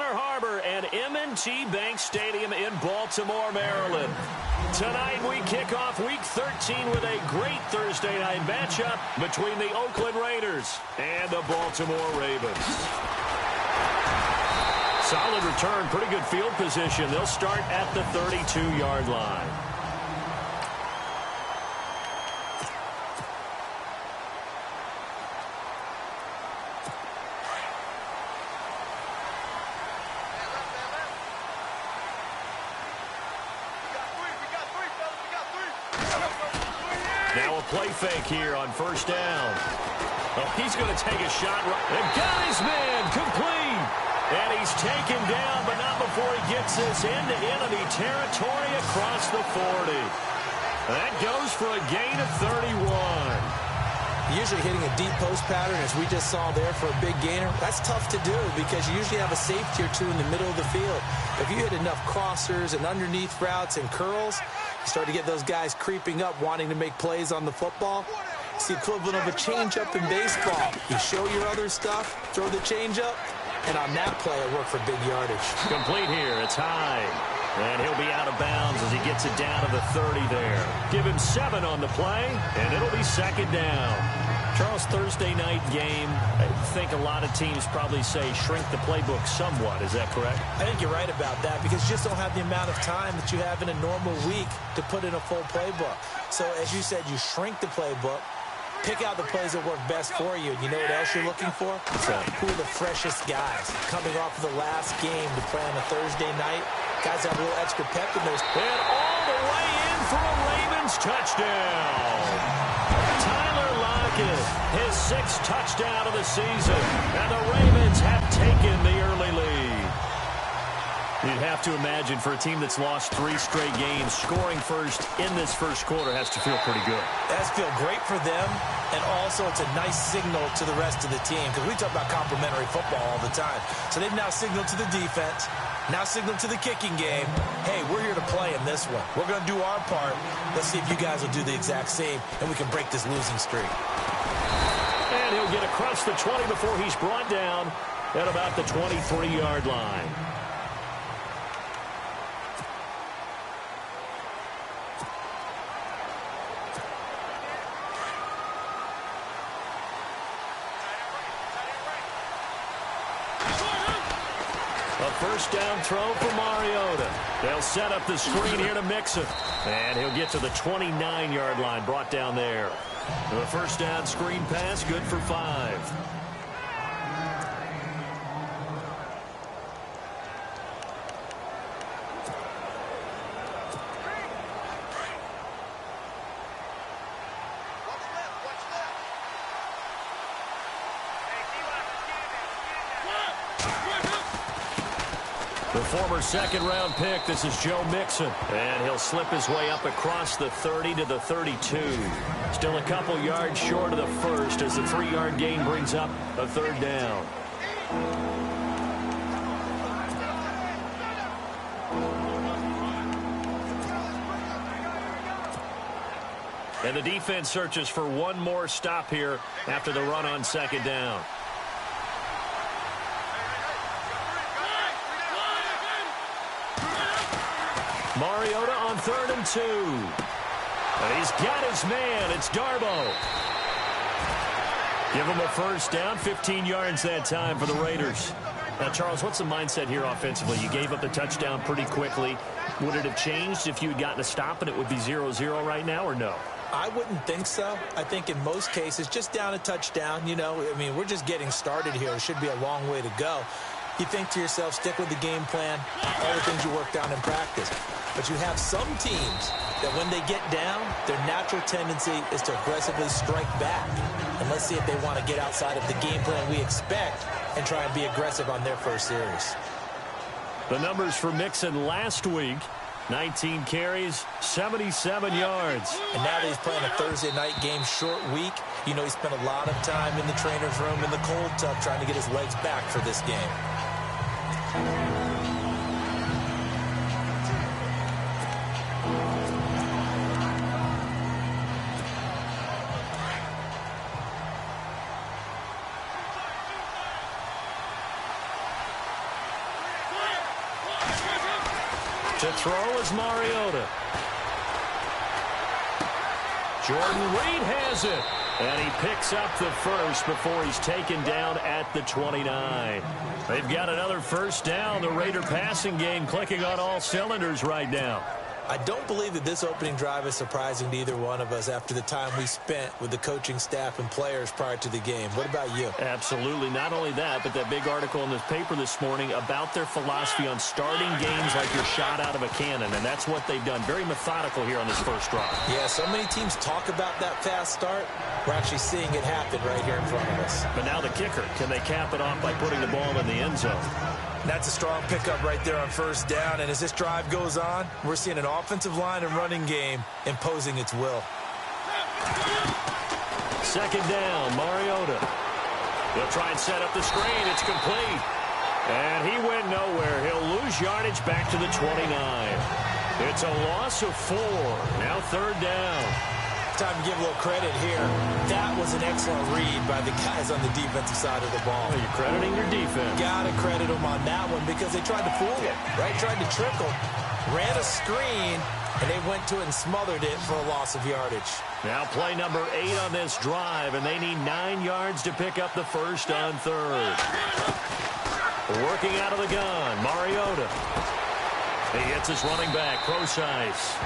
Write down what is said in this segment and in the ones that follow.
Inner Harbor and M&T Bank Stadium in Baltimore, Maryland. Tonight we kick off Week 13 with a great Thursday night matchup between the Oakland Raiders and the Baltimore Ravens. Solid return, pretty good field position. They'll start at the 32-yard line. Now a play fake here on first down. Oh, he's going to take a shot. And got his man complete. And he's taken down, but not before he gets this into enemy territory across the 40. That goes for a gain of 31. Usually hitting a deep post pattern, as we just saw there for a big gainer, that's tough to do because you usually have a safety or two in the middle of the field. If you hit enough crossers and underneath routes and curls, you start to get those guys creeping up, wanting to make plays on the football. It's the equivalent of a changeup in baseball. You show your other stuff, throw the changeup, and on that play, it worked for big yardage. Complete here. It's high. And he'll be out of bounds as he gets it down to the 30 there. Give him 7 on the play, and it'll be second down. Charles, Thursday night game, I think a lot of teams probably say shrink the playbook somewhat. Is that correct? I think you're right about that because you just don't have the amount of time that you have in a normal week to put in a full playbook. So, as you said, you shrink the playbook. Pick out the plays that work best for you. And you know what else you're looking for? Who are the freshest guys coming off of the last game to play on a Thursday night? Guys have a little extra pep in those. And all the way in for a Ravens touchdown. Tyler Lockett, his 6th touchdown of the season. And the Ravens have taken the early lead. You'd have to imagine for a team that's lost 3 straight games, scoring first in this first quarter has to feel pretty good. That's feel great for them, and also it's a nice signal to the rest of the team because we talk about complimentary football all the time. So they've now signaled to the defense, now signaled to the kicking game, hey, we're here to play in this one. We're going to do our part. Let's see if you guys will do the exact same, and we can break this losing streak. And he'll get across the 20 before he's brought down at about the 23-yard line. First down throw for Mariota. They'll set up the screen here to Mixon. And he'll get to the 29-yard line, brought down there. The first down screen pass, good for 5. The former second-round pick, this is Joe Mixon. And he'll slip his way up across the 30 to the 32. Still a couple yards short of the first as the 3-yard gain brings up a 3rd down. And the defense searches for one more stop here after the run on 2nd down. Mariota on 3rd and 2. And he's got his man. It's Darbo. Give him a first down. 15 yards that time for the Raiders. Now, Charles, what's the mindset here offensively? You gave up the touchdown pretty quickly. Would it have changed if you had gotten a stop and it would be 0-0 right now, or no? I wouldn't think so. I think in most cases, just down a touchdown, you know, I mean, we're just getting started here. It should be a long way to go. You think to yourself, stick with the game plan, all the things you worked on in practice. But you have some teams that when they get down, their natural tendency is to aggressively strike back. And let's see if they want to get outside of the game plan we expect and try and be aggressive on their first series. The numbers for Mixon last week, 19 carries, 77 yards. And now that he's playing a Thursday night game, short week, you know he spent a lot of time in the trainer's room in the cold tub trying to get his legs back for this game. To throw is Mariota. Jordan Reed has it. And he picks up the first before he's taken down at the 29. They've got another first down. The Raider passing game clicking on all cylinders right now. I don't believe that this opening drive is surprising to either one of us after the time we spent with the coaching staff and players prior to the game. What about you? Absolutely. Not only that, but that big article in the paper this morning about their philosophy on starting games like you're shot out of a cannon, and that's what they've done. Very methodical here on this first drive. Yeah, so many teams talk about that fast start. We're actually seeing it happen right here in front of us. But now the kicker. Can they cap it off by putting the ball in the end zone? That's a strong pickup right there on first down. And as this drive goes on, we're seeing an offensive line and running game imposing its will. Second down, Mariota. He'll try and set up the screen. It's complete. And he went nowhere. He'll lose yardage back to the 29. It's a loss of 4. Now third down. Time to give a little credit here. That was an excellent read by the guys on the defensive side of the ball. Well, you're crediting your defense. Gotta credit them on that one because they tried to fool him, right? Tried to trick him. Ran a screen, and they went to it and smothered it for a loss of yardage. Now play number 8 on this drive, and they need 9 yards to pick up the first on third. Working out of the gun, Mariota. He hits his running back, Procise.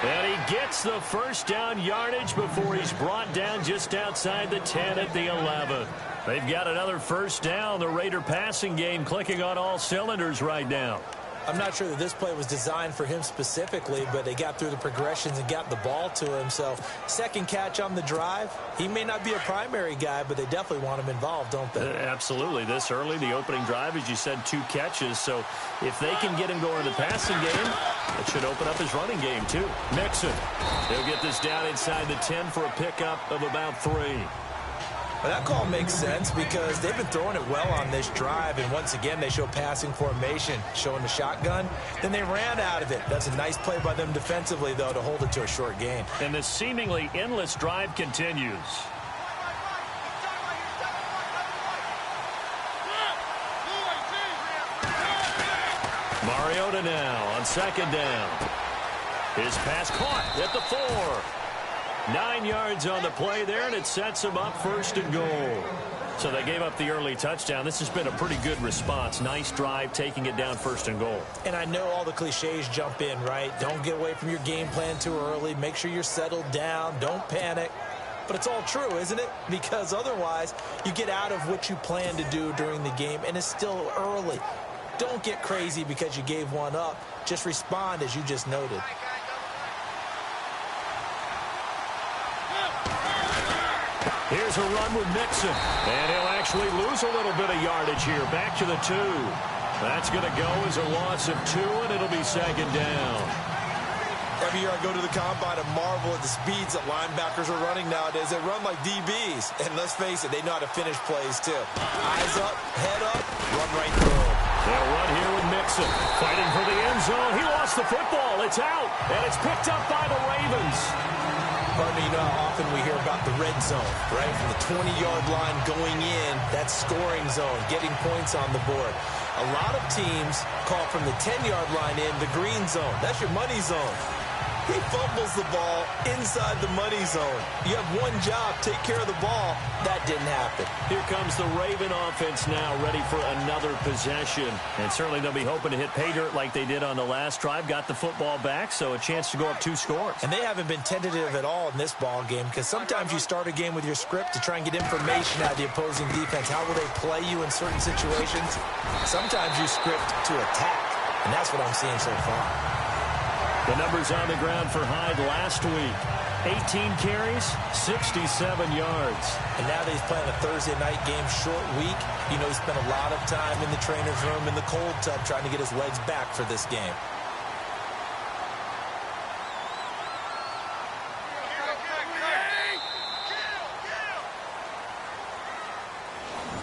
And he gets the first down yardage before he's brought down just outside the 10 at the 11. They've got another first down. The Raider passing game clicking on all cylinders right now. I'm not sure that this play was designed for him specifically, but they got through the progressions and got the ball to him. So second catch on the drive. He may not be a primary guy, but they definitely want him involved, don't they? Absolutely. This early, the opening drive, as you said, 2 catches. So if they can get him going in the passing game, it should open up his running game too. Mixon. He'll get this down inside the 10 for a pickup of about 3. Well, that call makes sense because they've been throwing it well on this drive, and once again, they show passing formation, showing the shotgun. Then they ran out of it. That's a nice play by them defensively, though, to hold it to a short gain. And this seemingly endless drive continues. Mariota now on second down. His pass caught at the 4. 9 yards on the play there, and it sets them up first and goal. So they gave up the early touchdown. This has been a pretty good response. Nice drive, taking it down first and goal. And I know all the cliches jump in, right? Don't get away from your game plan too early. Make sure you're settled down. Don't panic. But it's all true, isn't it? Because otherwise, you get out of what you plan to do during the game, and it's still early. Don't get crazy because you gave one up. Just respond as you just noted. Here's a run with Mixon. And he'll actually lose a little bit of yardage here. Back to the 2. That's going to go as a loss of 2, and it'll be second down. Every year I go to the combine and marvel at the speeds that linebackers are running nowadays. They run like DBs. And let's face it, they know how to finish plays, too. Eyes up, head up, run right through them. They'll run here with Mixon. Fighting for the end zone. He lost the football. It's out. And it's picked up by the Ravens. Partner, you know how often we hear about the red zone, right? From the 20-yard line going in, that's scoring zone, getting points on the board. A lot of teams call from the 10-yard line in the green zone. That's your money zone. He fumbles the ball inside the money zone. You have one job, take care of the ball. That didn't happen. Here comes the Raven offense now, ready for another possession. And certainly they'll be hoping to hit pay dirt like they did on the last drive. Got the football back, so a chance to go up 2 scores. And they haven't been tentative at all in this ball game because sometimes you start a game with your script to try and get information out of the opposing defense. How will they play you in certain situations? Sometimes you script to attack, and that's what I'm seeing so far. The numbers on the ground for Hyde last week. 18 carries, 67 yards. And now that he's playing a Thursday night game, short week, you know he spent a lot of time in the trainer's room in the cold tub trying to get his legs back for this game.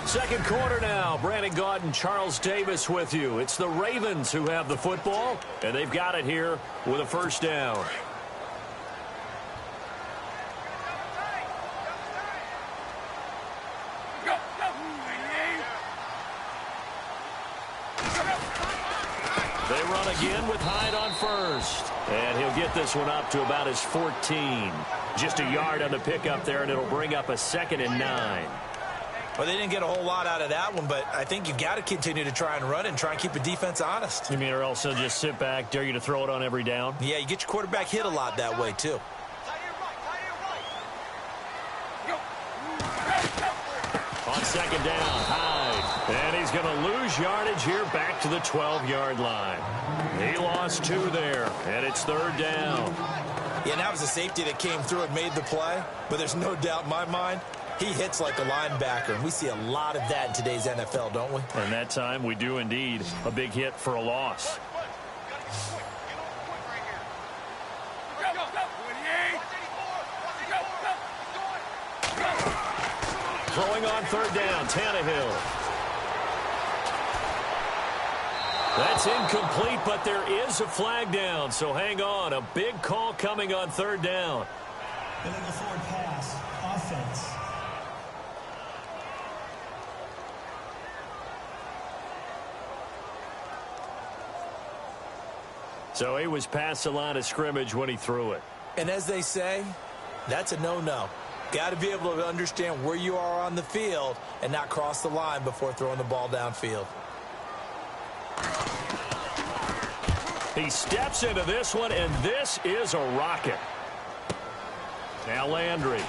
Second quarter now. Brandon Gaudin and Charles Davis with you. It's the Ravens who have the football, and they've got it here with a first down. They run again with Hyde on first. And he'll get this one up to about his 14. Just a yard on the pickup there, and it'll bring up a 2nd and 9. Well, they didn't get a whole lot out of that one, but I think you've got to continue to try and run and try and keep the defense honest. You mean, or else they'll just sit back, dare you to throw it on every down? Yeah, you get your quarterback hit a lot that way, too. On 2nd down, Hyde. And he's going to lose yardage here back to the 12-yard line. He lost 2 there, and it's 3rd down. Yeah, and that was a safety that came through and made the play, but there's no doubt in my mind he hits like a linebacker, and we see a lot of that in today's NFL, don't we? And that time we do indeed. A big hit for a loss. Throwing on 3rd down, Tannehill. That's incomplete, but there is a flag down, so hang on. A big call coming on 3rd down. Illegal forward pass, offense. So he was past the line of scrimmage when he threw it. And as they say, that's a no-no. Got to be able to understand where you are on the field and not cross the line before throwing the ball downfield. He steps into this one, and this is a rocket. Now Landry.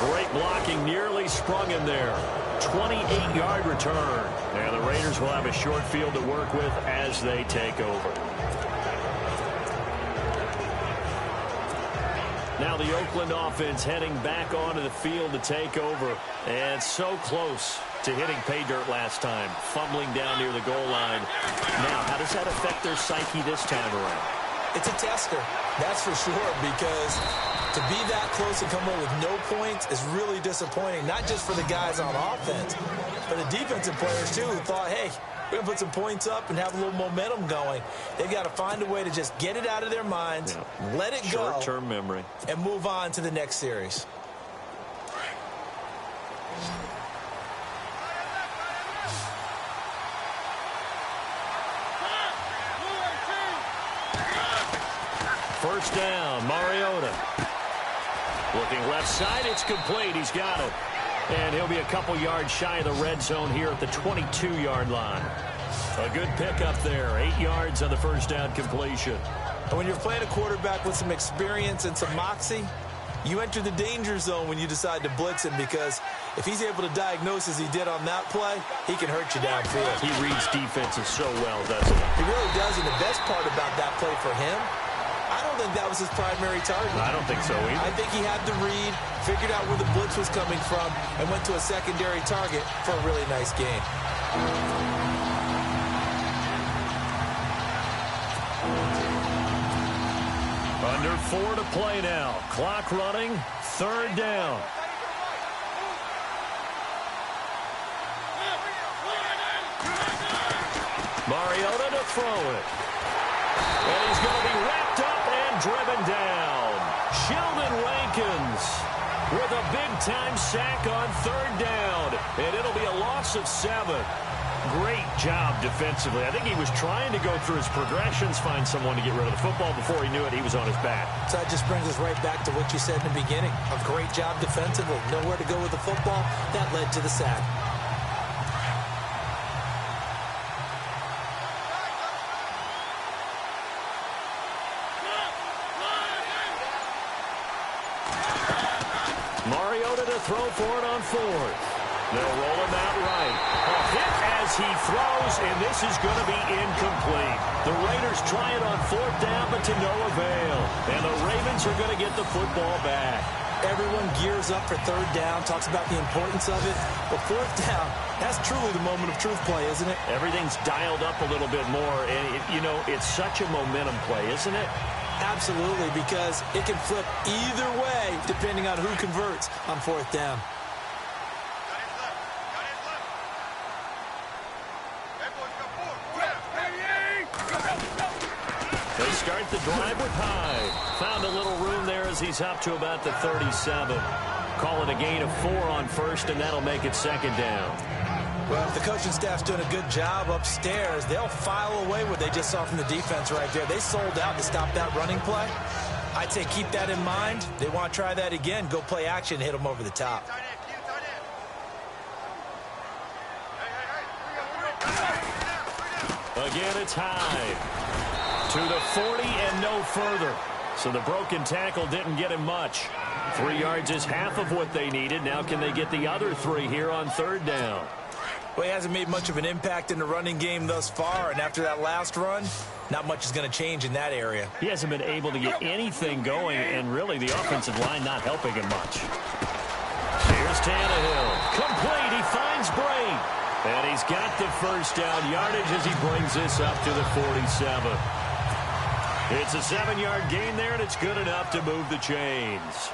Great blocking, nearly sprung him there. 28-yard return. And the Raiders will have a short field to work with as they take over. Now the Oakland offense heading back onto the field to take over. And so close to hitting pay dirt last time. Fumbling down near the goal line. Now, how does that affect their psyche this time around? It's a tester, that's for sure, because to be that close and come away with no points is really disappointing, not just for the guys on offense, but the defensive players, too, who thought, hey, we're going to put some points up and have a little momentum going. They've got to find a way to just get it out of their minds, let it go, short-term memory, and move on to the next series. First down, Mariota. Looking left side, it's complete. He's got it. And he'll be a couple yards shy of the red zone here at the 22-yard line. A good pickup there. 8 yards on the first down completion. And when you're playing a quarterback with some experience and some moxie, you enter the danger zone when you decide to blitz him, because if he's able to diagnose as he did on that play, he can hurt you downfield. He reads defenses so well, doesn't he? He really does, and the best part about that play for him, I don't think that was his primary target. I don't think so either. I think he had the read, figured out where the blitz was coming from, and went to a secondary target for a really nice game. Under 4 to play now. Clock running. 3rd down. Mariota to throw it. And he's going to be wrapped up and driven down. Sheldon Rankins with a big-time sack on 3rd down. And it'll be a loss of 7. Great job defensively. I think he was trying to go through his progressions, find someone to get rid of the football. Before he knew it, he was on his back. So that just brings us right back to what you said in the beginning. A great job defensively. Nowhere to go with the football. That led to the sack. Mariota to throw for it on 4th. They'll roll him out right. A hit as he throws, and this is going to be incomplete. The Raiders try it on 4th down, but to no avail. And the Ravens are going to get the football back. Everyone gears up for 3rd down, talks about the importance of it. But 4th down, that's truly the moment of truth play, isn't it? Everything's dialed up a little bit more. And, it's such a momentum play, isn't it? Absolutely, because it can flip either way depending on who converts on 4th down. They start the drive with Hyde. Found a little room there as he's up to about the 37. call it a gain of 4 on first, and that'll make it second down. Well, if the coaching staff's doing a good job upstairs, they'll file away what they just saw from the defense right there. They sold out to stop that running play. I'd say keep that in mind. They want to try that again. Go play action, hit them over the top. Again, it's high. To the 40 and no further. So the broken tackle didn't get him much. 3 yards is half of what they needed. Now can they get the other 3 here on third down? Well, he hasn't made much of an impact in the running game thus far, and after that last run, not much is going to change in that area. He hasn't been able to get anything going, and really the offensive line not helping him much. Here's Tannehill. Complete. He finds Bray. And he's got the first down yardage as he brings this up to the 47. It's a 7-yard gain there, and it's good enough to move the chains.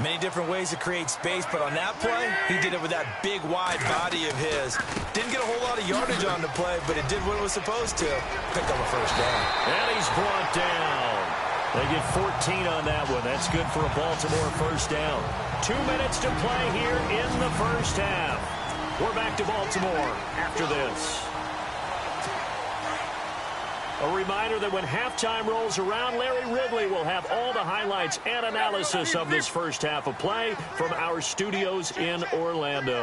Many different ways to create space, but on that play, he did it with that big, wide body of his. Didn't get a whole lot of yardage on the play, but it did what it was supposed to. Pick up a first down. And he's brought down. They get 14 on that one. That's good for a Baltimore first down. 2 minutes to play here in the first half. We're back to Baltimore after this. A reminder that when halftime rolls around, Larry Ridley will have all the highlights and analysis of this first half of play from our studios in Orlando.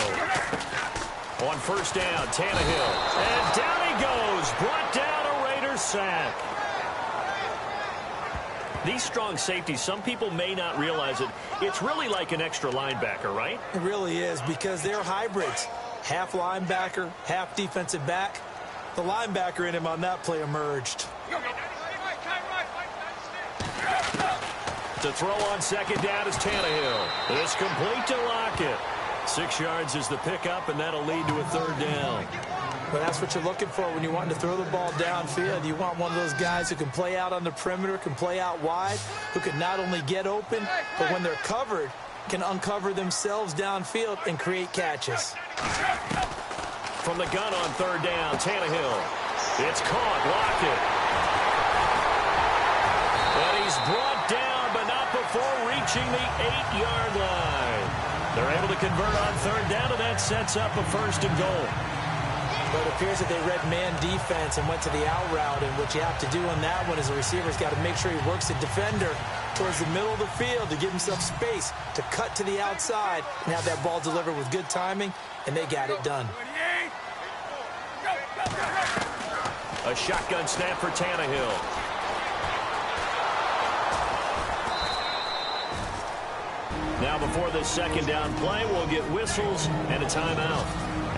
On first down, Tannehill. And down he goes. Brought down a Raiders sack. These strong safeties, some people may not realize it. It's really like an extra linebacker, right? It really is, because they're hybrids. Half linebacker, half defensive back. The linebacker in him on that play emerged. To throw on second down is Tannehill. It's complete to Lockett. 6 yards is the pickup, and that'll lead to a third down. But that's what you're looking for when you want to throw the ball downfield. You want one of those guys who can play out on the perimeter, can play out wide, who can not only get open, but when they're covered, can uncover themselves downfield and create catches. From the gun on third down, Tannehill. It's caught, Lockett. And he's brought down, but not before reaching the 8-yard line. They're able to convert on third down, and that sets up a first and goal. But it appears that they read man defense and went to the out route, and what you have to do on that one is the receiver's got to make sure he works the defender towards the middle of the field to give himself space to cut to the outside and have that ball delivered with good timing, and they got it done. A shotgun snap for Tannehill. Now before this second down play, we'll get whistles and a timeout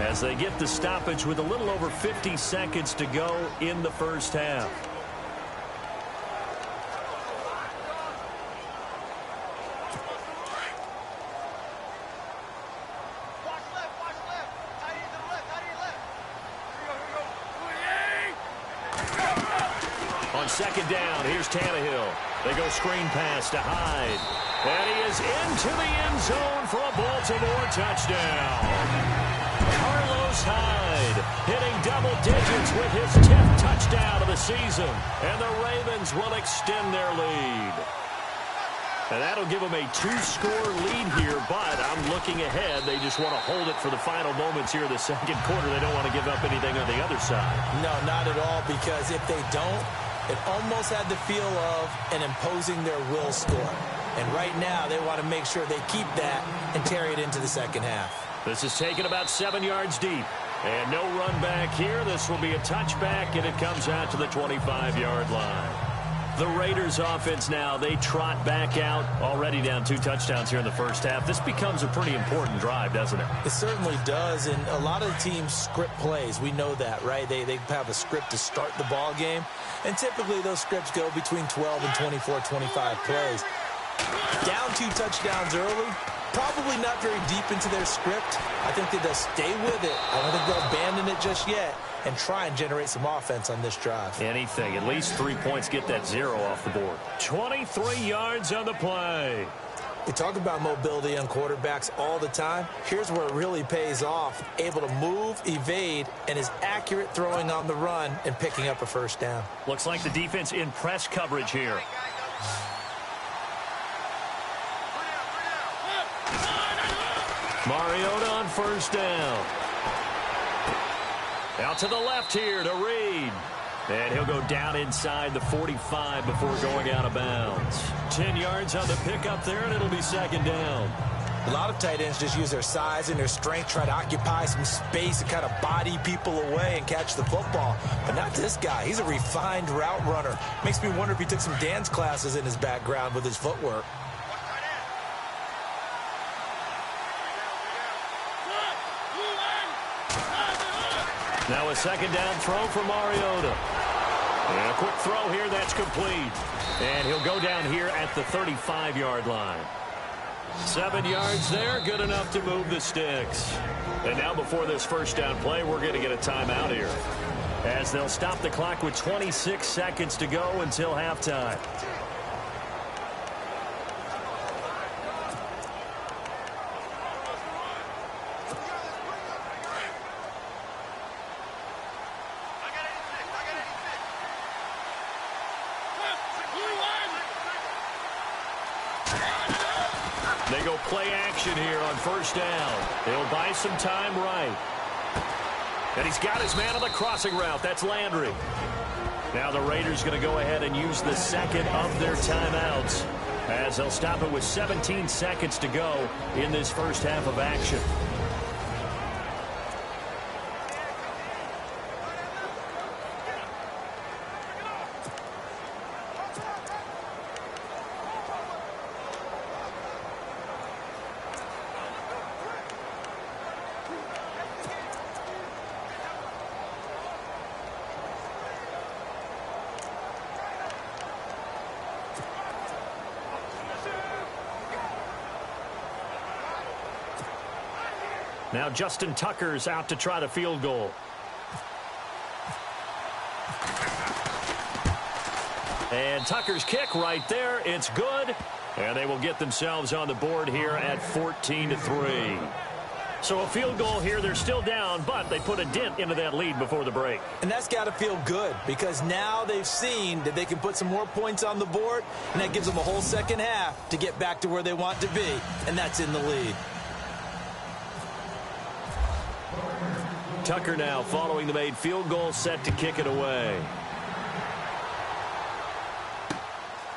as they get the stoppage with a little over 50 seconds to go in the first half. On second down, here's Tannehill. They go screen pass to Hyde. And he is into the end zone for a Baltimore touchdown. Carlos Hyde hitting double digits with his 10th touchdown of the season. And the Ravens will extend their lead. And that'll give them a 2-score lead here, but I'm looking ahead. They just want to hold it for the final moments here in the second quarter. They don't want to give up anything on the other side. No, not at all, because if they don't, it almost had the feel of an imposing their will score. And right now, they want to make sure they keep that and carry it into the second half. This is taken about 7 yards deep. And no run back here. This will be a touchback, and it comes out to the 25-yard line. The Raiders offense now, they trot back out, already down 2 touchdowns here in the first half. This becomes a pretty important drive, doesn't it? It certainly does, and a lot of teams script plays. We know that, right? They have a script to start the ball game, and typically those scripts go between 12 and 24, 25 plays. Down 2 touchdowns early, probably not very deep into their script. I think that they'll stay with it. I don't think they'll abandon it just yet and try and generate some offense on this drive. Anything. At least 3 points, get that 0 off the board. 23 yards on the play. We talk about mobility on quarterbacks all the time. Here's where it really pays off. Able to move, evade, and is accurate throwing on the run and picking up a first down. Looks like the defense in press coverage here. Mariota on first down. Out to the left here to Reed. And he'll go down inside the 45 before going out of bounds. 10 yards on the pickup there, and it'll be second down. A lot of tight ends just use their size and their strength, try to occupy some space and kind of body people away and catch the football. But not this guy. He's a refined route runner. Makes me wonder if he took some dance classes in his background with his footwork. Now a second down throw for Mariota. And a quick throw here, that's complete. And he'll go down here at the 35-yard line. 7 yards there, good enough to move the sticks. And now before this first down play, we're going to get a timeout here, as they'll stop the clock with 26 seconds to go until halftime. They go play action here on first down. They'll buy some time right. And he's got his man on the crossing route. That's Landry. Now the Raiders going to go ahead and use the second of their timeouts, as they'll stop it with 17 seconds to go in this first half of action. Now Justin Tucker's out to try the field goal. And Tucker's kick right there. It's good. And they will get themselves on the board here at 14-3. So a field goal here. They're still down, but they put a dent into that lead before the break. And that's got to feel good, because now they've seen that they can put some more points on the board, and that gives them a whole second half to get back to where they want to be, and that's in the lead. Tucker now following the made field goal, set to kick it away.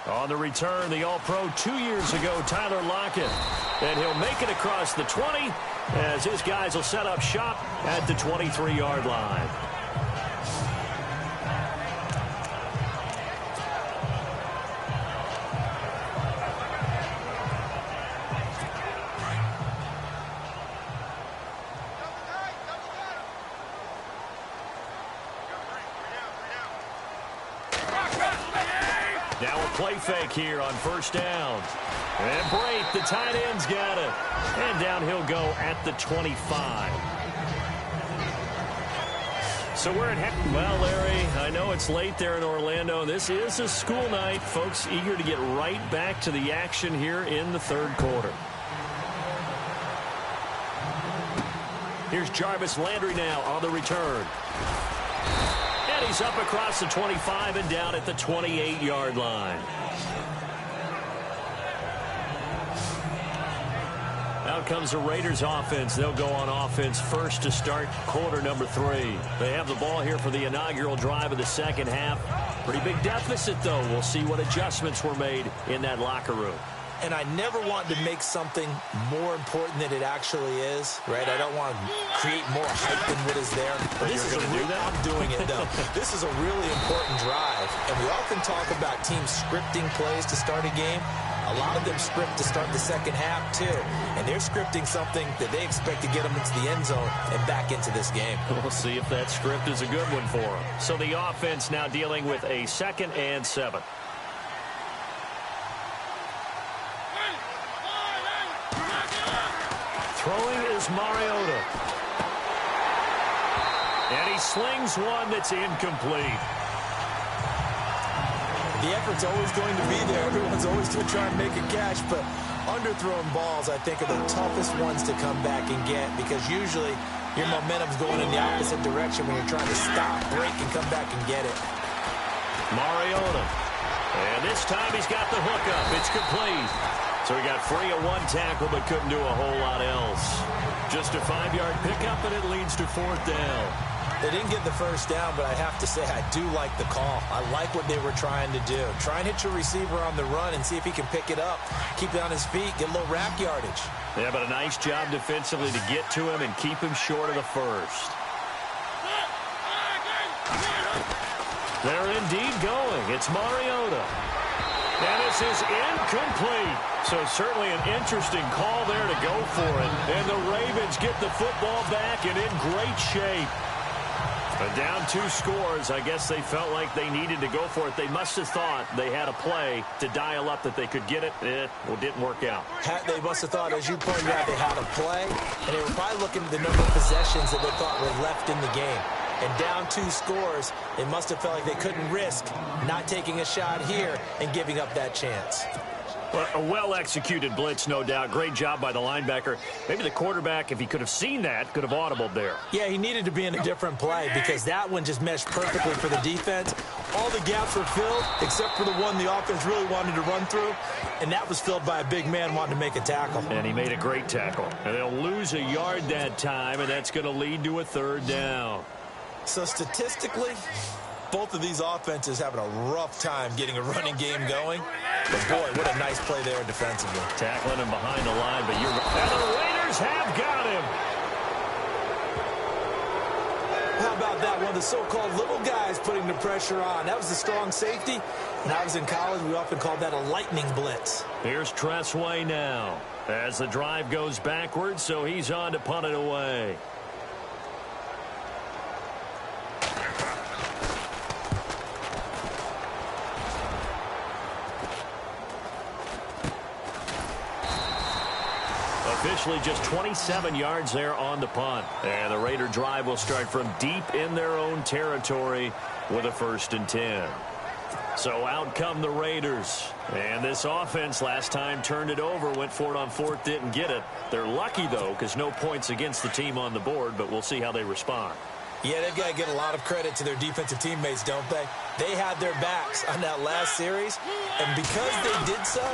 On the return, the All-Pro 2 years ago, Tyler Lockett. And he'll make it across the 20 as his guys will set up shop at the 23-yard line. Now a play fake here on first down. And Brate, the tight end's got it. And down he'll go at the 25. So we're at, well, Larry, I know it's late there in Orlando. This is a school night. Folks eager to get right back to the action here in the third quarter. Here's Jarvis Landry now on the return. And he's up across the 25 and down at the 28-yard line. Out comes the Raiders offense. They'll go on offense first to start quarter number 3. They have the ball here for the inaugural drive of the second half. Pretty big deficit, though. We'll see what adjustments were made in that locker room. And I never want to make something more important than it actually is, right? I don't want to create more hype than what is there. But this is going to do that? I'm doing it, though. This is a really important drive. And we often talk about teams scripting plays to start a game. A lot of them script to start the second half, too. And they're scripting something that they expect to get them into the end zone and back into this game. We'll see if that script is a good one for them. So the offense now dealing with a 2nd and 7. Throwing is Mariota. And he slings one that's incomplete. The effort's always going to be there. Everyone's always going to try and make a catch, but underthrown balls, I think, are the toughest ones to come back and get, because usually your momentum's going in the opposite direction when you're trying to stop, break, and come back and get it. Mariota. And this time he's got the hookup. It's complete. So he got free of one tackle but couldn't do a whole lot else. Just a 5-yard pickup, and it leads to 4th down. They didn't get the first down, but I have to say I do like the call. I like what they were trying to do. Try and hit your receiver on the run and see if he can pick it up. Keep it on his feet, get a little rack yardage. Yeah, but a nice job defensively to get to him and keep him short of the first. They're indeed going. It's Mariota. And this is incomplete. So certainly an interesting call there to go for it. And the Ravens get the football back and in great shape. But down 2 scores, I guess they felt like they needed to go for it. They must have thought they had a play to dial up that they could get it. It didn't work out. They must have thought, as you pointed out, they had a play. And they were probably looking at the number of possessions that they thought were left in the game. And down 2 scores, they must have felt like they couldn't risk not taking a shot here and giving up that chance. Well, a well-executed blitz, no doubt. Great job by the linebacker. Maybe the quarterback, if he could have seen that, could have audibled there. Yeah, he needed to be in a different play because that one just meshed perfectly for the defense. All the gaps were filled except for the one the offense really wanted to run through, and that was filled by a big man wanting to make a tackle. And he made a great tackle. And they'll lose a yard that time, and that's going to lead to a 3rd down. So statistically, both of these offenses having a rough time getting a running game going. But boy, what a nice play there defensively. Tackling him behind the line, but and the Raiders have got him. How about that? One of the so-called little guys putting the pressure on. That was the strong safety. When I was in college, we often called that a lightning blitz. Here's Tressway now as the drive goes backwards, so he's on to punt it away. Officially just 27 yards there on the punt. And the Raider drive will start from deep in their own territory with a 1st and 10. So out come the Raiders. And this offense last time turned it over, went for it on 4th, didn't get it. They're lucky, though, because no points against the team on the board, but we'll see how they respond. Yeah, they've got to get a lot of credit to their defensive teammates, don't they? They had their backs on that last series, and because they did so,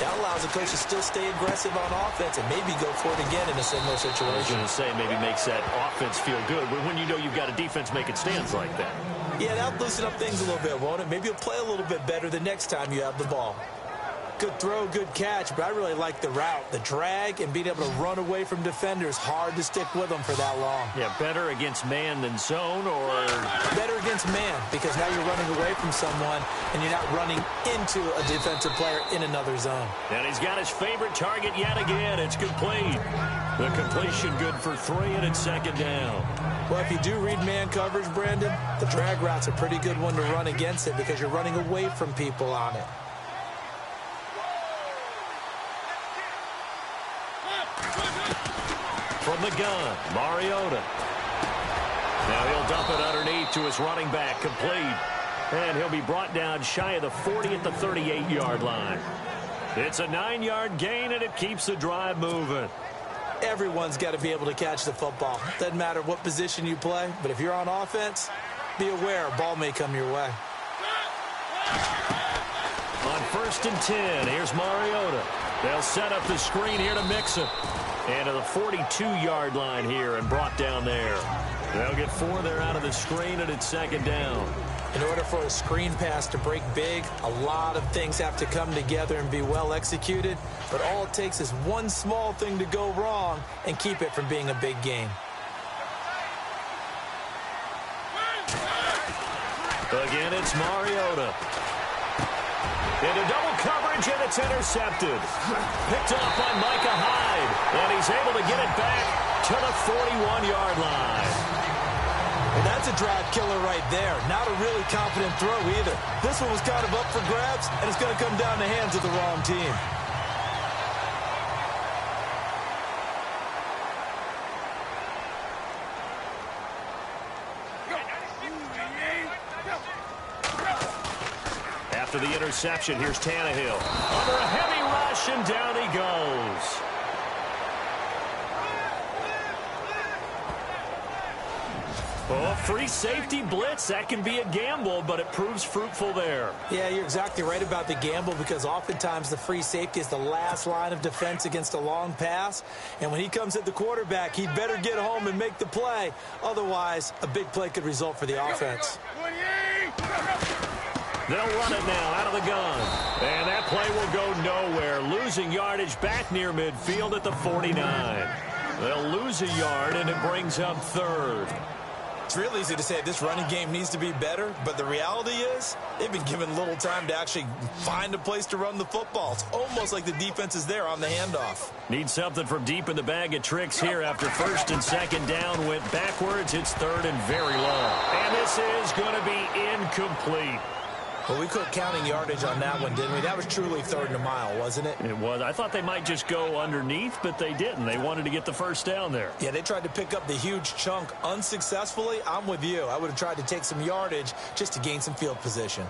that allows the coach to still stay aggressive on offense and maybe go for it again in a similar situation. I was going to say maybe makes that offense feel good, but when you know you've got a defense making stands like that. Yeah, that'll loosen up things a little bit, won't it? Maybe you'll play a little bit better the next time you have the ball. Good throw, good catch, but I really like the route, the drag, and being able to run away from defenders. Hard to stick with them for that long. Yeah, better against man than zone, or? Better against man, because now you're running away from someone, and you're not running into a defensive player in another zone. And he's got his favorite target yet again. It's complete. The completion good for 3, and it's 2nd down. Well, if you do read man coverage, Brandon, the drag route's a pretty good one to run against it because you're running away from people on it. From the gun, Mariota. Now he'll dump it underneath to his running back, complete. And he'll be brought down shy of the 40 at the 38-yard line. It's a 9-yard gain, and it keeps the drive moving. Everyone's got to be able to catch the football. Doesn't matter what position you play, but if you're on offense, be aware a ball may come your way. On 1st and 10, here's Mariota. They'll set up the screen here to mix it. And to the 42-yard line here and brought down there. They'll get 4 there out of the screen, and it's 2nd down. In order for a screen pass to break big, a lot of things have to come together and be well executed. But all it takes is one small thing to go wrong and keep it from being a big game. Again, it's Mariota. Into double coverage, and it's intercepted. Picked off by Micah Hyde, and he's able to get it back to the 41-yard line. Well, that's a drive killer right there. Not a really confident throw either. This one was kind of up for grabs, and it's going to come down the hands of the wrong team. After the interception, here's Tannehill. Under a heavy rush, and down he goes. Oh, free safety blitz. That can be a gamble, but it proves fruitful there. Yeah, you're exactly right about the gamble because oftentimes the free safety is the last line of defense against a long pass. And when he comes at the quarterback, he'd better get home and make the play. Otherwise, a big play could result for the offense. They'll run it now out of the gun. And that play will go nowhere. Losing yardage back near midfield at the 49. They'll lose a yard, and it brings up third. It's real easy to say this running game needs to be better, but the reality is they've been given little time to actually find a place to run the football. It's almost like the defense is there on the handoff. Need something from deep in the bag of tricks here after first and second down went backwards. It's third and very low. And this is going to be incomplete. Well, we quit counting yardage on that one, didn't we? That was truly third and a mile, wasn't it? It was. I thought they might just go underneath, but they didn't. They wanted to get the first down there. Yeah, they tried to pick up the huge chunk unsuccessfully. I'm with you. I would have tried to take some yardage just to gain some field position.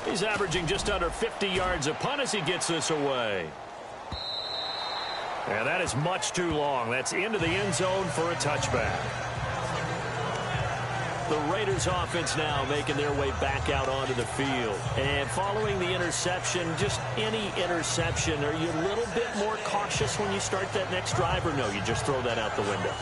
He's averaging just under 50 yards a punt as he gets this away. And that is much too long. That's into the end zone for a touchback. The Raiders offense now making their way back out onto the field. And following the interception, just any interception, are you a little bit more cautious when you start that next drive, or no, you just throw that out the window?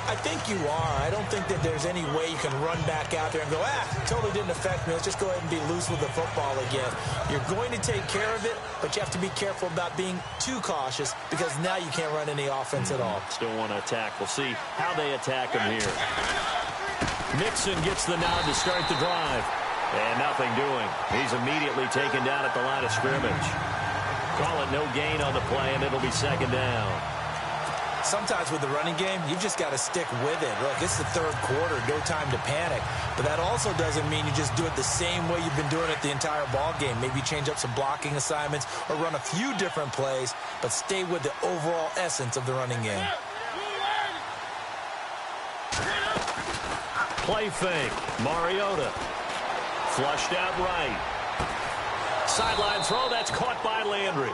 I think you are. I don't think that there's any way you can run back out there and go, totally didn't affect me. Let's just go ahead and be loose with the football again. You're going to take care of it, but you have to be careful about being too cautious because now you can't run any offense at all. Still want to attack. We'll see how they attack them here. Mixon gets the nod to start the drive. And nothing doing. He's immediately taken down at the line of scrimmage. Call it no gain on the play, and it'll be second down. Sometimes with the running game, you've just got to stick with it. Look, it's the third quarter, no time to panic. But that also doesn't mean you just do it the same way you've been doing it the entire ball game. Maybe change up some blocking assignments or run a few different plays, but stay with the overall essence of the running game. Play fake. Mariota. Flushed out right. Sideline throw. That's caught by Landry.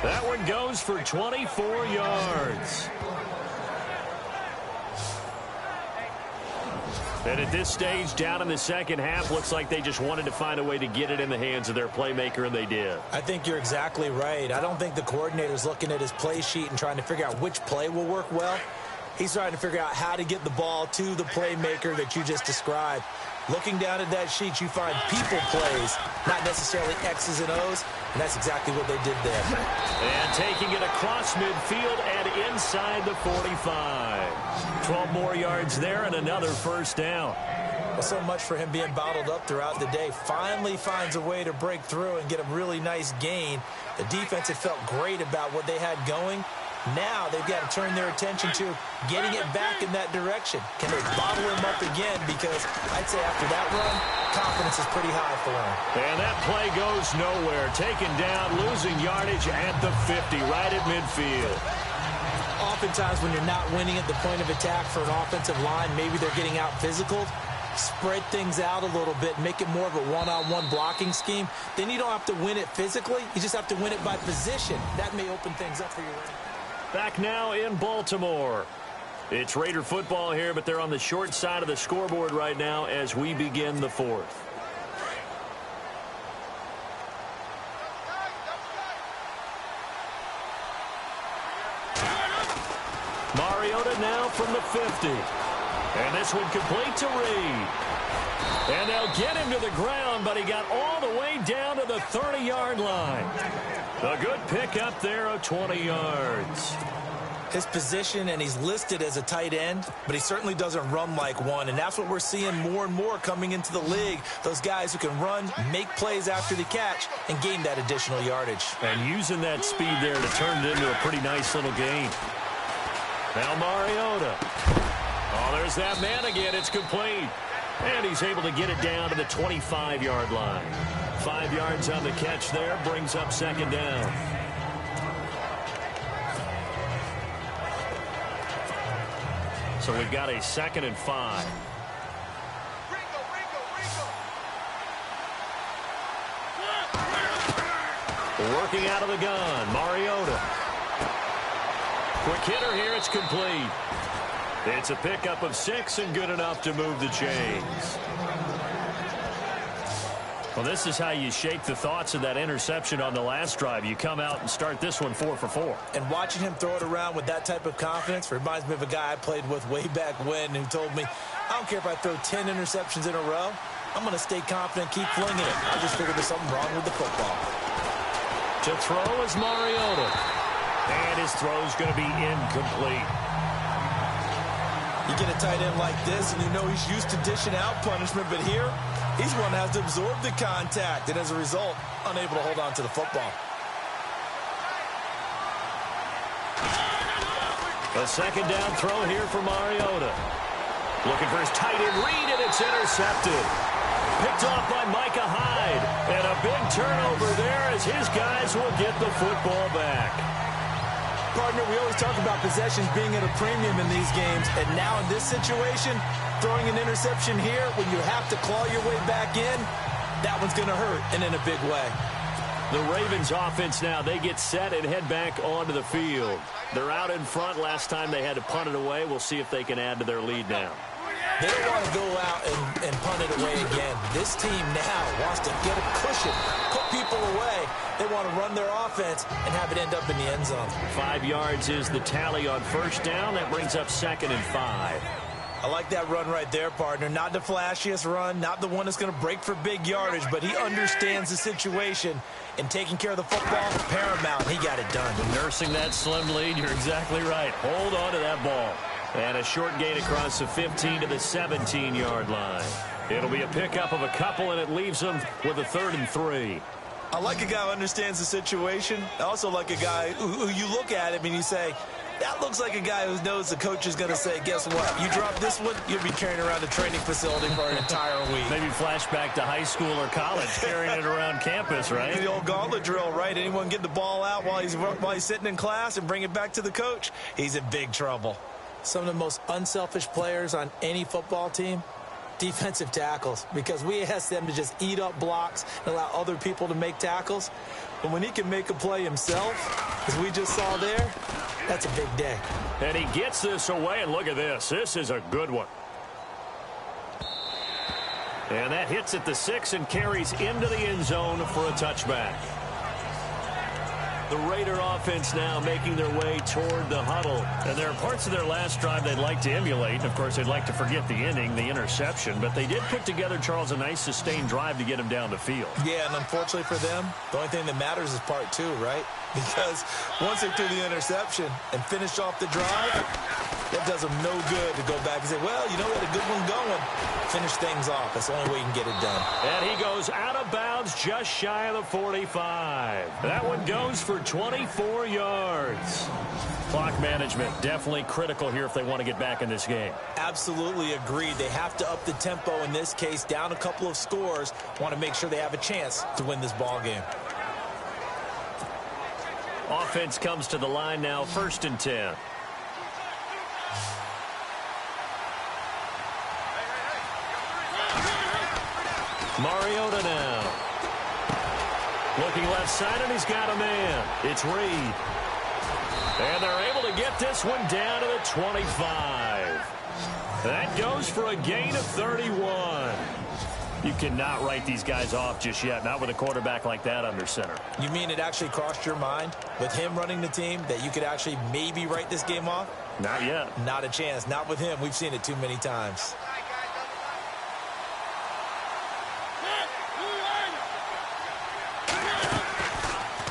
That one goes for 24 yards. And at this stage, down in the second half, looks like they just wanted to find a way to get it in the hands of their playmaker, and they did. I think you're exactly right. I don't think the coordinator's looking at his play sheet and trying to figure out which play will work well. He's trying to figure out how to get the ball to the playmaker that you just described. Looking down at that sheet, you find people plays, not necessarily X's and O's, and that's exactly what they did there. And taking it across midfield and inside the 45. 12 more yards there and another first down. Well, so much for him being bottled up throughout the day. Finally finds a way to break through and get a really nice gain. The defense had felt great about what they had going. Now they've got to turn their attention to getting it back in that direction. Can they bottle him up again? Because I'd say after that run, confidence is pretty high for him. And that play goes nowhere. Taken down, losing yardage at the 50, right at midfield. Oftentimes when you're not winning at the point of attack for an offensive line, maybe they're getting out physical. Spread things out a little bit, make it more of a one-on-one blocking scheme. Then you don't have to win it physically. You just have to win it by position. That may open things up for you. Back now in Baltimore. It's Raider football here, but they're on the short side of the scoreboard right now as we begin the fourth. Mariota now from the 50. And this one complete to Reed. And they'll get him to the ground, but he got all the way down to the 30-yard line. A good pick up there of 20 yards. His position, and he's listed as a tight end, but he certainly doesn't run like one, and that's what we're seeing more and more coming into the league. Those guys who can run, make plays after the catch, and gain that additional yardage. And using that speed there to turn it into a pretty nice little gain. Now Mariota. Oh, there's that man again. It's complete. And he's able to get it down to the 25-yard line. 5 yards on the catch there, brings up second down. So we've got a 2nd and 5. Working out of the gun, Mariota. Quick hitter here. It's complete. It's a pickup of 6 and good enough to move the chains. Well, this is how you shake the thoughts of that interception on the last drive. You come out and start this one 4 for 4. And watching him throw it around with that type of confidence reminds me of a guy I played with way back when who told me, I don't care if I throw 10 interceptions in a row. I'm going to stay confident, keep flinging it. I just figured there's something wrong with the football. To throw is Mariota. And his throw's going to be incomplete. You get a tight end like this, and you know he's used to dishing out punishment, but here, he's one that has to absorb the contact, and as a result, unable to hold on to the football. A second down throw here for Mariota. Looking for his tight end read, and it's intercepted. Picked off by Micah Hyde. And a big turnover there as his guys will get the football back. Partner, we always talk about possessions being at a premium in these games, and now in this situation, throwing an interception here when you have to claw your way back in, that one's going to hurt, and in a big way. The Ravens offense now, they get set and head back onto the field. They're out in front. Last time they had to punt it away. We'll see if they can add to their lead now. They don't want to go out and punt it away again. This team now wants to get a cushion, put people away. They want to run their offense and have it end up in the end zone. 5 yards is the tally on first down. That brings up 2nd and 5. I like that run right there, partner. Not the flashiest run, not the one that's going to break for big yardage, but he understands the situation, and taking care of the football, paramount. He got it done. Nursing that slim lead, you're exactly right. Hold on to that ball. And a short gain across the 15 to the 17-yard line. It'll be a pickup of a couple, and it leaves them with a 3rd and 3. I like a guy who understands the situation. I also like a guy who you look at him and you say, that looks like a guy who knows the coach is going to say, guess what? You drop this one, you'll be carrying around the training facility for an entire week. Maybe flashback to high school or college, carrying it around campus, right? The old gauntlet drill, right? Anyone get the ball out while he's sitting in class and bring it back to the coach, he's in big trouble. Some of the most unselfish players on any football team, defensive tackles, because we ask them to just eat up blocks and allow other people to make tackles. But when he can make a play himself, as we just saw there, that's a big day. And he gets this away, and look at this. This is a good one. And that hits at the 6 and carries into the end zone for a touchback. The Raider offense now making their way toward the huddle. And there are parts of their last drive they'd like to emulate. And, of course, they'd like to forget the inning, the interception. But they did put together, Charles, a nice sustained drive to get him down the field. Yeah, and unfortunately for them, the only thing that matters is part 2, right? Because once they threw the interception and finished off the drive, that does them no good to go back and say, well, you know, we had a good one going. Finish things off. That's the only way you can get it done. And he goes out of bounds just shy of the 45. That one goes for 24 yards. Clock management definitely critical here if they want to get back in this game. Absolutely agreed. They have to up the tempo in this case, down a couple of scores. Want to make sure they have a chance to win this ball game. Offense comes to the line now, 1st and 10. Mariota now. Looking left side, and he's got a man. It's Reed. And they're able to get this one down to the 25. That goes for a gain of 31. You cannot write these guys off just yet, not with a quarterback like that under center. You mean it actually crossed your mind with him running the team that you could actually maybe write this game off? Not yet. Not a chance. Not with him. We've seen it too many times.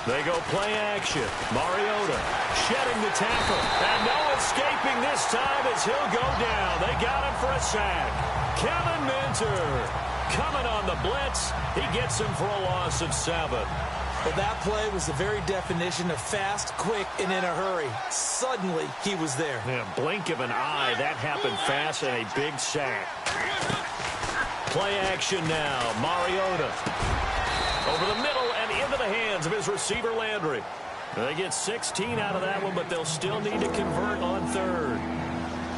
They go play action. Mariota shedding the tackle. And no escaping this time as he'll go down. They got him for a sack. Kevin Minter coming on the blitz. He gets him for a loss of 7. Well, that play was the very definition of fast, quick, and in a hurry. Suddenly, he was there. Yeah, blink of an eye. That happened fast and a big sack. Play action now. Mariota over the middle and into the hands of his receiver, Landry. They get 16 out of that one, but they'll still need to convert on 3rd.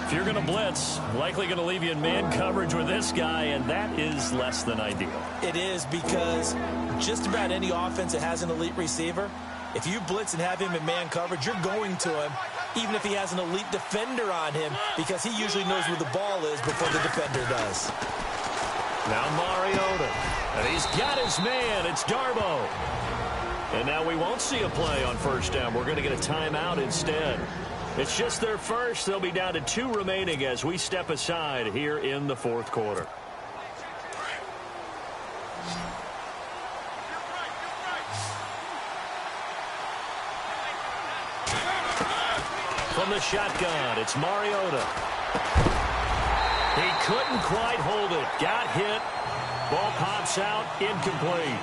If you're going to blitz, likely going to leave you in man coverage with this guy, and that is less than ideal. It is, because just about any offense that has an elite receiver, if you blitz and have him in man coverage, you're going to him even if he has an elite defender on him, because he usually knows where the ball is before the defender does. Now Mariota, and he's got his man. It's Darbo. And now we won't see a play on first down. We're going to get a timeout instead. It's just their first. They'll be down to 2 remaining as we step aside here in the fourth quarter. From the shotgun, it's Mariota. He couldn't quite hold it. Got hit. Ball pops out. Incomplete.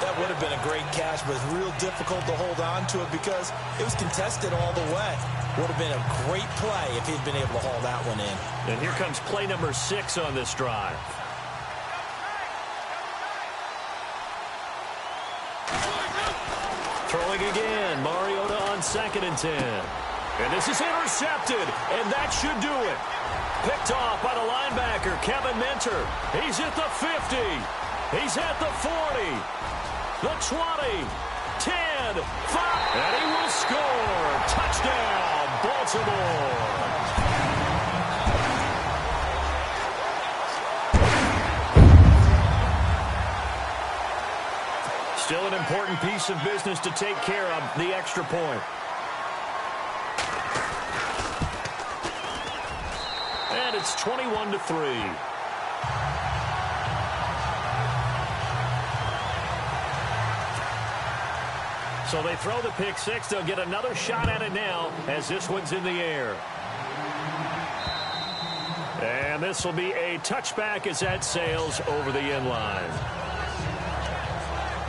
That would have been a great catch, but it's real difficult to hold on to it because it was contested all the way. Would have been a great play if he'd been able to haul that one in. And here comes play number 6 on this drive. Throwing again. Mariota on 2nd and 10. And this is intercepted, and that should do it. Picked off by the linebacker, Kevin Minter. He's at the 50. He's at the 40. The 20. 10. 5. And he will score. Touchdown, Baltimore. Still an important piece of business to take care of, the extra point. And it's 21-3. So they throw the pick 6. They'll get another shot at it now as this one's in the air. And this will be a touchback as that sails over the end line.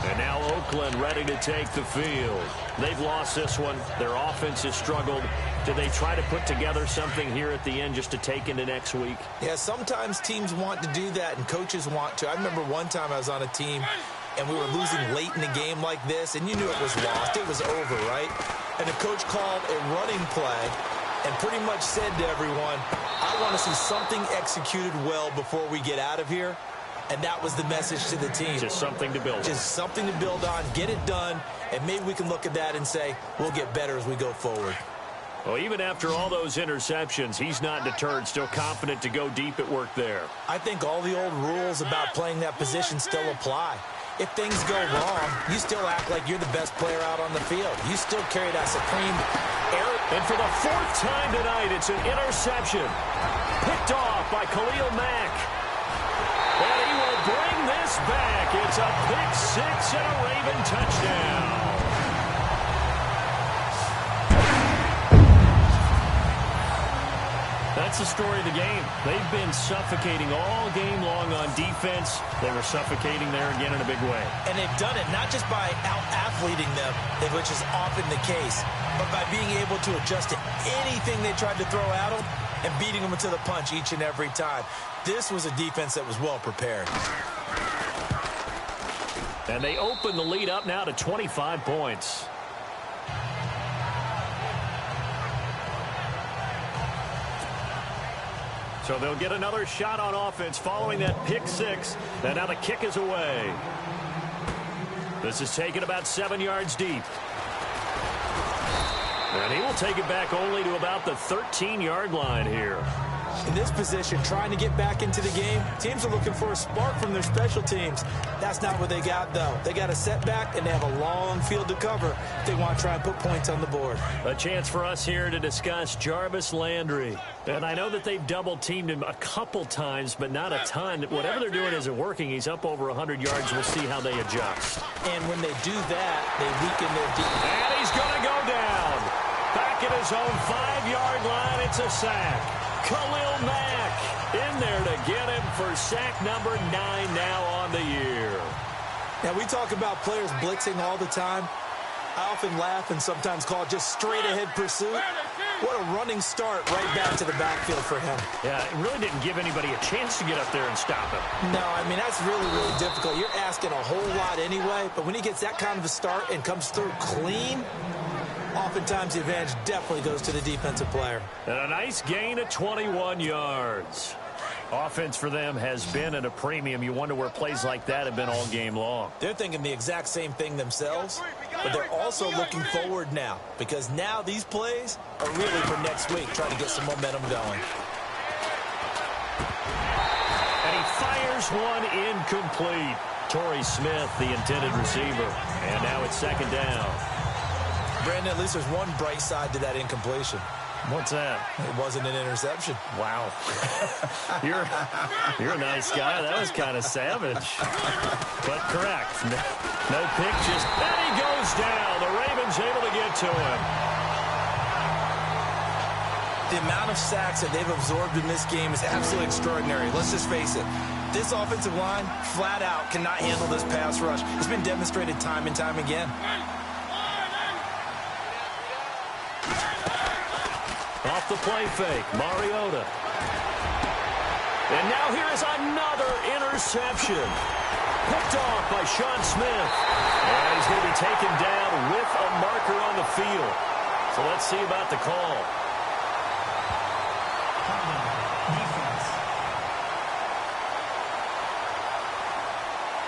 And now Oakland ready to take the field. They've lost this one. Their offense has struggled. Do they try to put together something here at the end just to take into next week? Yeah, sometimes teams want to do that and coaches want to. I remember one time I was on a team and we were losing late in a game like this, and you knew it was lost. It was over, right? And the coach called a running play and pretty much said to everyone, I want to see something executed well before we get out of here. And that was the message to the team. Just something to build on. Just something to build on, get it done, and maybe we can look at that and say, we'll get better as we go forward. Well, even after all those interceptions, he's not deterred, still confident to go deep at work there. I think all the old rules about playing that position still apply. If things go wrong, you still act like you're the best player out on the field. You still carry that supreme air. And for the 4th time tonight, it's an interception. Picked off by Khalil Mack. And he will bring this back. It's a pick 6 and a Raven touchdown. That's the story of the game. They've been suffocating all game long on defense. They were suffocating there again in a big way. And they've done it not just by out-athleting them, which is often the case, but by being able to adjust to anything they tried to throw at them and beating them to the punch each and every time. This was a defense that was well prepared. And they open the lead up now to 25 points. So they'll get another shot on offense following that pick 6. And now the kick is away. This is taken about 7 yards deep. And he will take it back only to about the 13-yard line here. In this position, trying to get back into the game, teams are looking for a spark from their special teams. That's not what they got, though. They got a setback, and they have a long field to cover if they want to try and put points on the board. A chance for us here to discuss Jarvis Landry. And I know that they've double-teamed him a couple times, but not a ton. Whatever they're doing isn't working. He's up over 100 yards. We'll see how they adjust. And when they do that, they weaken their defense. And he's going to go down. Back at his own 5-yard line, it's a sack. Khalil Mack in there to get him for sack number 9 now on the year. Now, we talk about players blitzing all the time. I often laugh and sometimes call it just straight-ahead pursuit. What a running start right back to the backfield for him. Yeah, it really didn't give anybody a chance to get up there and stop him. No, I mean, that's really, really difficult. You're asking a whole lot anyway, but when he gets that kind of a start and comes through clean, oftentimes the advantage definitely goes to the defensive player. And a nice gain of 21 yards. Offense for them has been at a premium. You wonder where plays like that have been all game long. They're thinking the exact same thing themselves. but they're also looking forward now because now these plays are really for next week, trying to get some momentum going. And he fires one incomplete. Torrey Smith, the intended receiver. And now it's second down. Brandon, at least there's one bright side to that incompletion. What's that? It wasn't an interception. Wow. You're a nice guy. That was kind of savage. But correct. No pick, just... And he goes down. The Ravens able to get to him. The amount of sacks that they've absorbed in this game is absolutely extraordinary. Let's just face it. This offensive line, flat out, cannot handle this pass rush. It's been demonstrated time and time again. Off the play fake, Mariota. And now here is another interception. Picked off by Sean Smith. And he's going to be taken down with a marker on the field. So let's see about the call.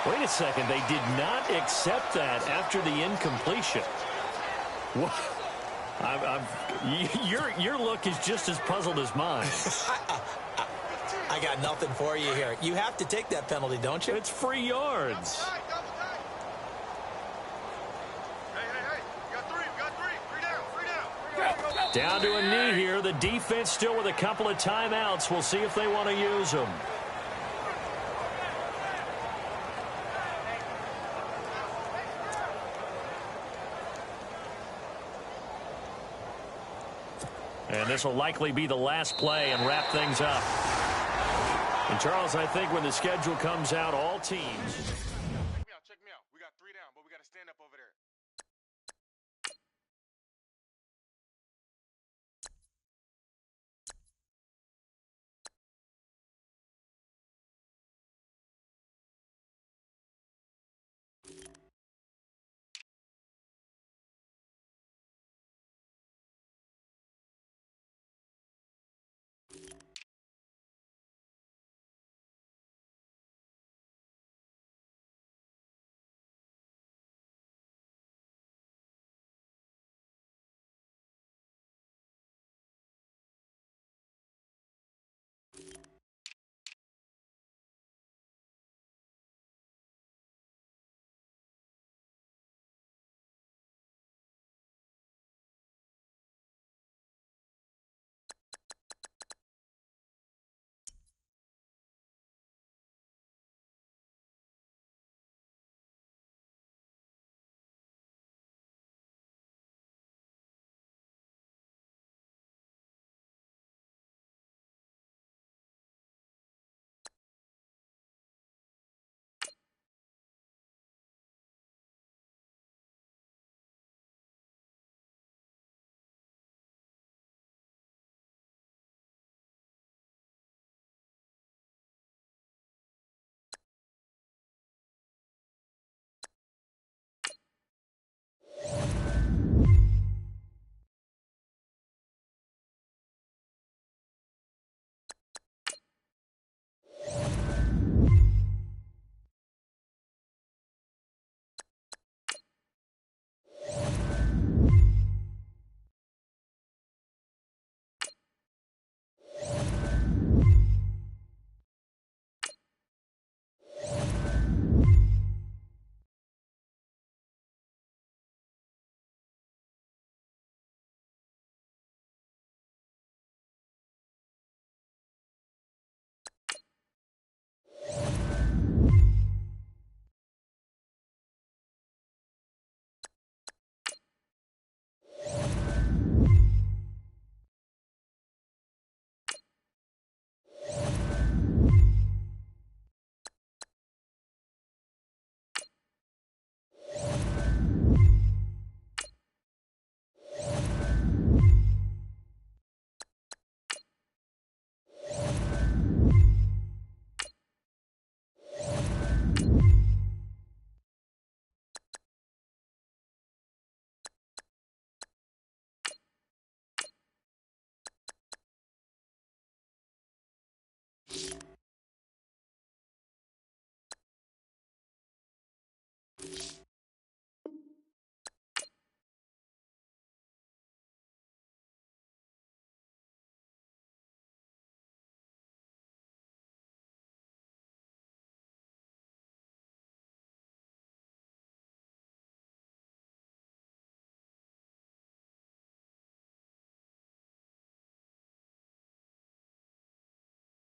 Wait a second, they did not accept that after the incompletion. What? Your look is just as puzzled as mine. I got nothing for you here. You have to take that penalty, don't you? It's free yards. Down to a knee here. The defense still with a couple of timeouts. We'll see if they want to use them. And this will likely be the last play and wrap things up. And Charles, I think when the schedule comes out, all teams